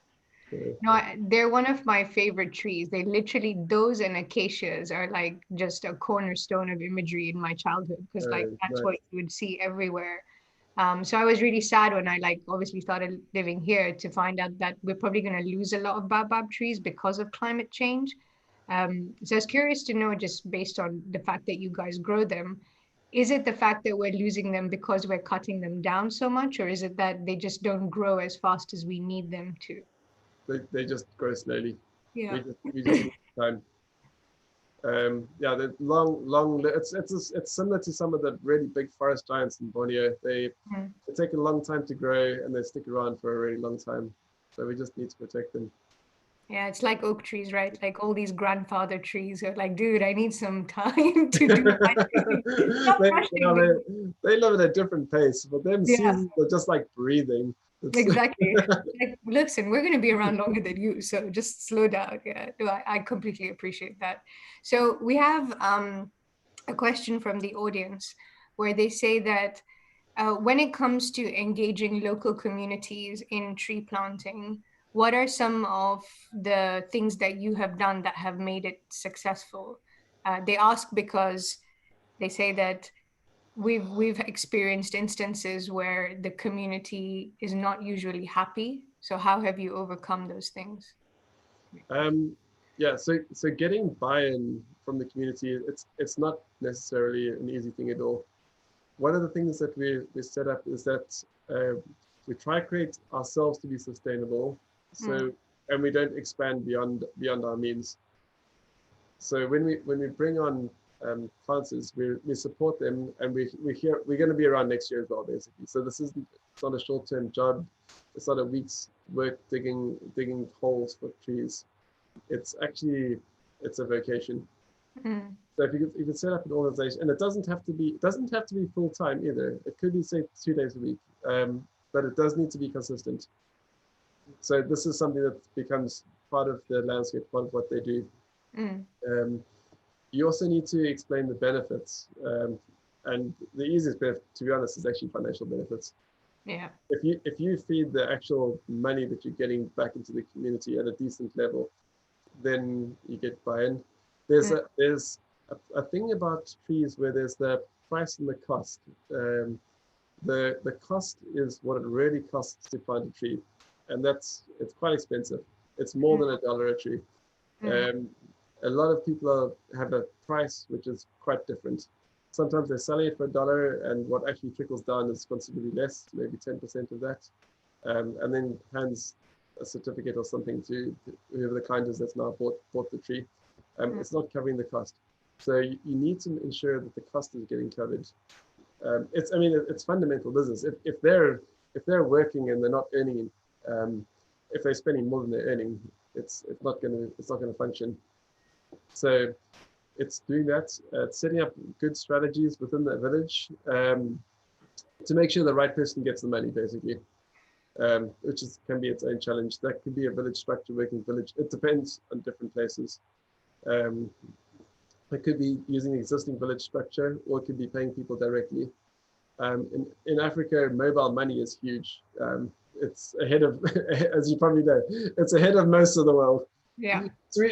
No, they're one of my favorite trees. They literally, those and acacias are like just a cornerstone of imagery in my childhood because like that's what Nice. you would see everywhere. So I was really sad when I like obviously started living here to find out that we're probably going to lose a lot of baobab trees because of climate change. So I was curious to know, just based on the fact that you guys grow them, is it the fact that we're losing them because we're cutting them down so much, or is it that they just don't grow as fast as we need them to? They just grow slowly. Yeah. We just need time. Yeah, the long. It's similar to some of the really big forest giants in Borneo. Mm. They take a long time to grow and they stick around for a really long time. So we just need to protect them. Yeah, it's like oak trees, right? Like all these grandfather trees are like, dude, I need some time to do my thing. Stop rushing me. They live at a different pace, but them Yeah, seasons are just like breathing. It's exactly. Like, listen, we're going to be around longer than you, so just slow down. Yeah, no, I completely appreciate that. So we have a question from the audience where they say that when it comes to engaging local communities in tree planting, what are some of the things that you have done that have made it successful? They ask because they say that we've experienced instances where the community is not usually happy. So how have you overcome those things? yeah, so getting buy-in from the community, it's not necessarily an easy thing at all. One of the things that we set up is that we try to create ourselves to be sustainable. Mm, So and we don't expand beyond our means. So when we bring on planters, we support them, and we're going to be around next year as well, basically. So this isn't it's not a short-term job. It's not a week's work digging holes for trees. It's actually it's a vocation. mm, So if you could set up an organization, and it doesn't have to be full time either. It could be say 2 days a week, but it does need to be consistent. So this is something that becomes part of the landscape, part of what they do. mm, Um, you also need to explain the benefits, and the easiest benefit, to be honest, is actually financial benefits. yeah. If you feed the actual money that you're getting back into the community at a decent level, then you get buy-in. Mm, There's a thing about trees where there's the price and the cost. The cost is what it really costs to plant a tree, and it's quite expensive. It's more mm, than $1 a tree. mm, Um, a lot of people have a price which is quite different. Sometimes they're selling it for $1, and what actually trickles down is considerably less, maybe 10% of that, and then hands a certificate or something to whoever the client is that's now bought the tree. mm, It's not covering the cost. So you need to ensure that the cost is getting covered. It's fundamental business. If they're working and they're not earning, um, if they're spending more than they're earning, it's not gonna function. So it's doing that, setting up good strategies within the village, to make sure the right person gets the money, basically, which can be its own challenge. That could be a village structure, working village. It depends on different places. Um, it could be using existing village structure, or it could be paying people directly. In Africa, mobile money is huge. It's ahead of, as you probably know, it's ahead of most of the world. yeah.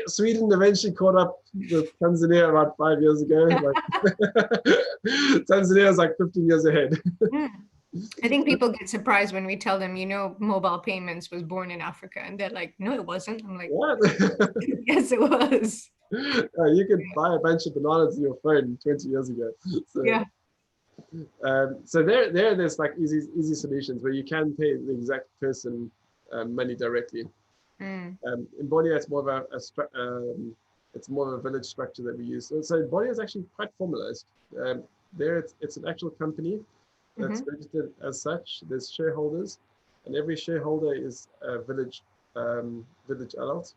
Sweden eventually caught up with Tanzania about 5 years ago. Like Tanzania is like 15 years ahead. Mm. I think people get surprised when we tell them, mobile payments was born in Africa, and they're like, no, it wasn't. I'm like, What? yes, it was. You could buy a bunch of bananas in your phone 20 years ago. So, Yeah. there's like easy solutions where you can pay the exact person money directly. Mm, In Borneo, it's more of it's more of a village structure that we use. So Borneo is actually quite formalized. There, it's an actual company that's hmm registered as such. There's shareholders, and every shareholder is a village adult.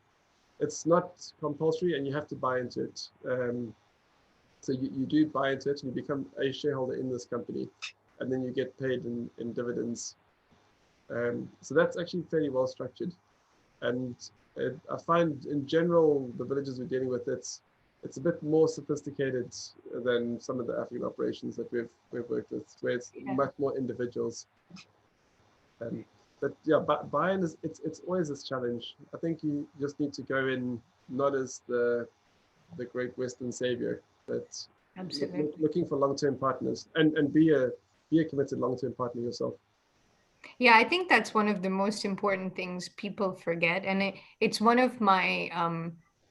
It's not compulsory, and you have to buy into it. So you do buy into it, and you become a shareholder in this company, and then you get paid in dividends. So that's actually fairly well structured. And I find in general the villages we're dealing with, it's a bit more sophisticated than some of the African operations that we've worked with, where it's Yeah. much more individuals. Um, but yeah, buy-in is it's always this challenge. I think you just need to go in not as the great Western savior, but Absolutely. looking for long-term partners and be a committed long-term partner yourself. Yeah, I think that's one of the most important things people forget. And it's one of my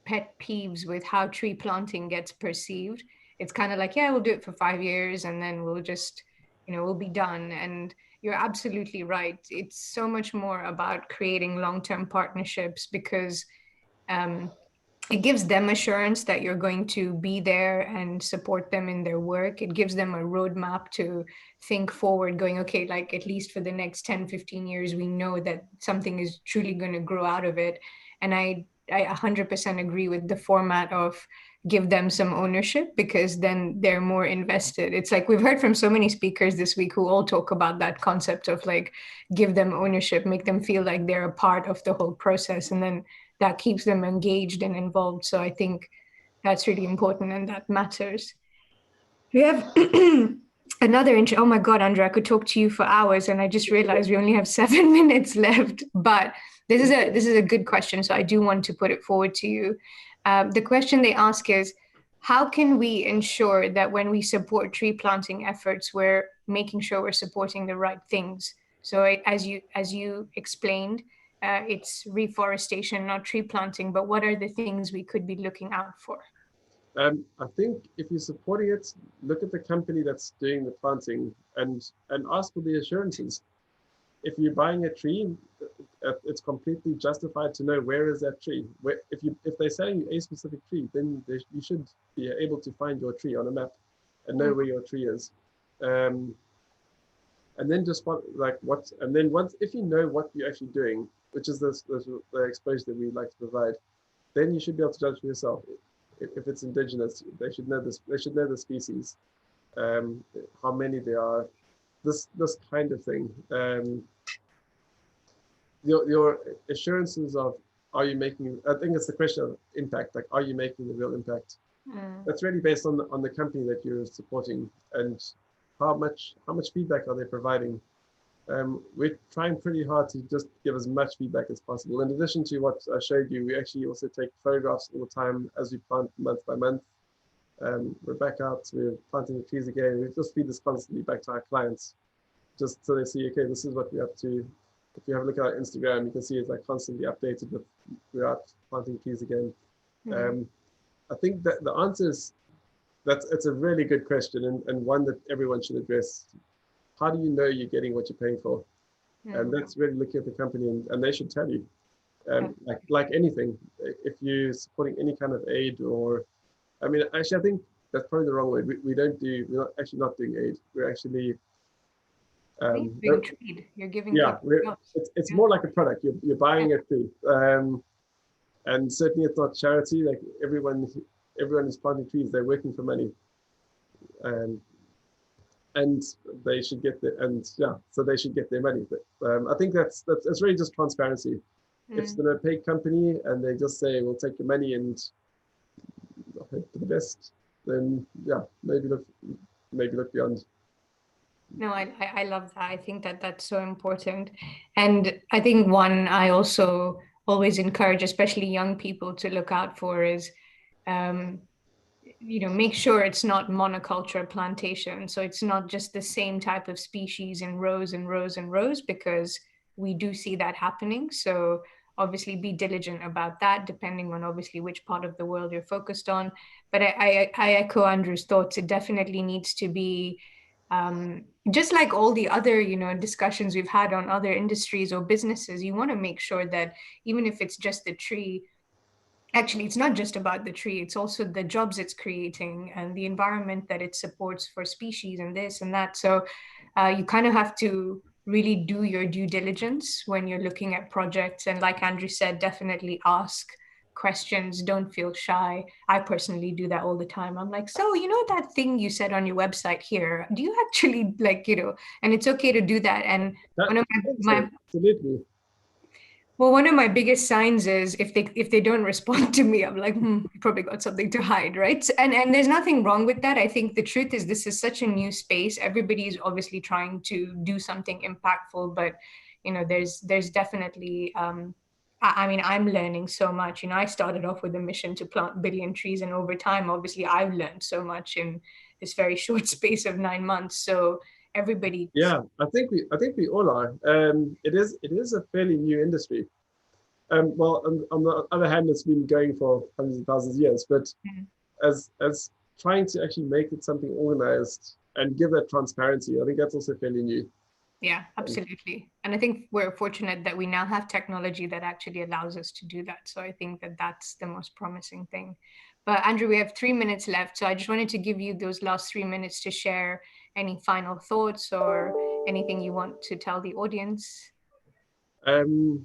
pet peeves with how tree planting gets perceived. It's kind of like, yeah, we'll do it for 5 years and then we'll just, we'll be done. And you're absolutely right. It's so much more about creating long-term partnerships because um, it gives them assurance that you're going to be there and support them in their work. It gives them a roadmap to think forward, going, okay, like at least for the next 10, 15 years, we know that something is truly going to grow out of it. And I 100% agree with the format of give them some ownership because then they're more invested. It's like we've heard from so many speakers this week who all talk about that concept of like give them ownership, make them feel like they're a part of the whole process. And then that keeps them engaged and involved. So I think that's really important and that matters. We have another oh my God, Andrea, I could talk to you for hours and I just realized we only have 7 minutes left. But this is a good question, so I do want to put it forward to you. The question they ask is, how can we ensure that when we support tree planting efforts, we're making sure we're supporting the right things? So as you explained, it's reforestation, not tree planting. But what are the things we could be looking out for? I think if you're supporting it, look at the company that's doing the planting and ask for the assurances. If you're buying a tree, it's completely justified to know where is that tree. If they're selling you a specific tree, then you should be able to find your tree on a map and know where your tree is. And then just and then once if you know what you're actually doing, which is the exposure that we like to provide, then you should be able to judge for yourself. If it's indigenous, they should know this. They should know the species, how many there are, this kind of thing. Your assurances of are you making? I think it's the question of impact. Like, are you making the real impact? That's really based on the company that you're supporting and how much feedback are they providing. We're trying pretty hard to just give as much feedback as possible. In addition to what I showed you, we actually also take photographs all the time as we plant month by month. We're back out, we're planting the trees again. We just feed this constantly back to our clients, just so they see, okay, this is what we're up to. If you have a look at our Instagram, you can see it's like constantly updated with we're out planting trees again. I think that the answer is it's a really good question and one that everyone should address. How do you know you're getting what you're paying for? And that's really looking at the company and they should tell you. Like anything, if you're supporting any kind of aid or, I mean, actually, I think that's probably the wrong word. We're not actually not doing aid. We're actually doing trade. You're giving yeah, it's more like a product. You're buying a tree, and certainly it's not charity. Like everyone is planting trees. They're working for money, and they should get so they should get their money. But I think that's really just transparency. If it's an opaque company and they just say we'll take your money and hope for the best, then yeah, maybe look beyond. No, I love that. I think that that's so important. And I think one I also always encourage, especially young people, to look out for is, make sure it's not monoculture plantation. So it's not just the same type of species in rows and rows and rows, because we do see that happening. So obviously be diligent about that, depending on obviously which part of the world you're focused on. But I echo Andrew's thoughts. It definitely needs to be just like all the other, discussions we've had on other industries or businesses. You want to make sure that even if it's just the tree, actually, it's not just about the tree, it's also the jobs it's creating and the environment that it supports for species and this and that. So you kind of have to really do your due diligence when you're looking at projects. And like Andrew said, definitely ask questions. Don't feel shy. I personally do that all the time. I'm like, so, that thing you said on your website here, do you actually and it's okay to do that. And one of my absolutely. Well, one of my biggest signs is if they don't respond to me, I'm like, you probably got something to hide, right? And there's nothing wrong with that. I think the truth is this is such a new space. Everybody is obviously trying to do something impactful, but there's definitely I mean, I'm learning so much. I started off with a mission to plant 1 billion trees, and over time, obviously, I've learned so much in this very short space of 9 months. So everybody. Yeah, I think we all are. It is a fairly new industry. Well, on the other hand, it's been going for hundreds of thousands of years. But as trying to actually make it something organized and give that transparency, I think that's also fairly new. Yeah, Um, absolutely. And I think we're fortunate that we now have technology that actually allows us to do that. So I think that that's the most promising thing. But Andrew, we have 3 minutes left. So I just wanted to give you those last 3 minutes to share any final thoughts or anything you want to tell the audience. um,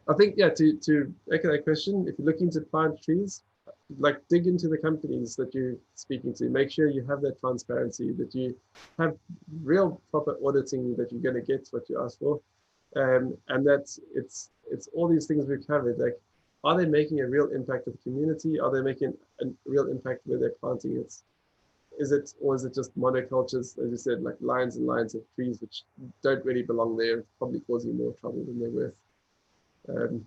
I think, yeah, to echo that question, if you're looking to plant trees, like dig into the companies that you're speaking to. Make sure you have that transparency, that you have real proper auditing, that you're going to get what you ask for, and that it's all these things we've covered. Like, are they making a real impact with the community? Are they making a real impact where they're planting it? Or is it just monocultures, as you said, like lines and lines of trees which don't really belong there, probably causing more trouble than they're worth? Um,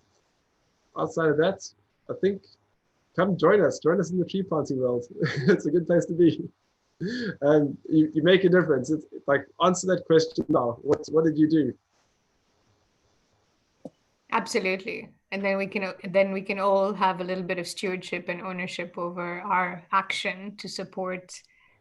Outside of that, I think come join us. Join us in the tree planting world. It's a good place to be. You make a difference. It's like, answer that question now. What did you do? Absolutely. And then we can all have a little bit of stewardship and ownership over our action to support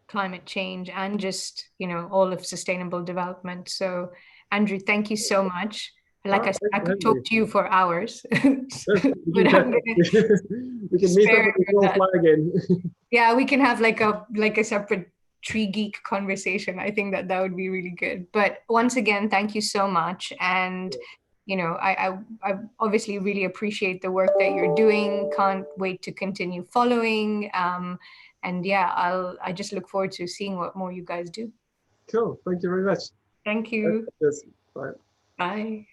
climate change and just, all of sustainable development. So, Andrew, thank you so much. Like I said, Thanks I for could having talk me. to you for hours, Yes, we but can I'm catch up. going to We can meet up spare at the you small that. fly again. Yeah, we can have like a separate tree geek conversation. I think that would be really good. But once again, thank you so much. And I obviously really appreciate the work that you're doing. Can't wait to continue following. And yeah, I just look forward to seeing what more you guys do. Cool. Thank you very much. Thank you. Yes. Bye. Bye.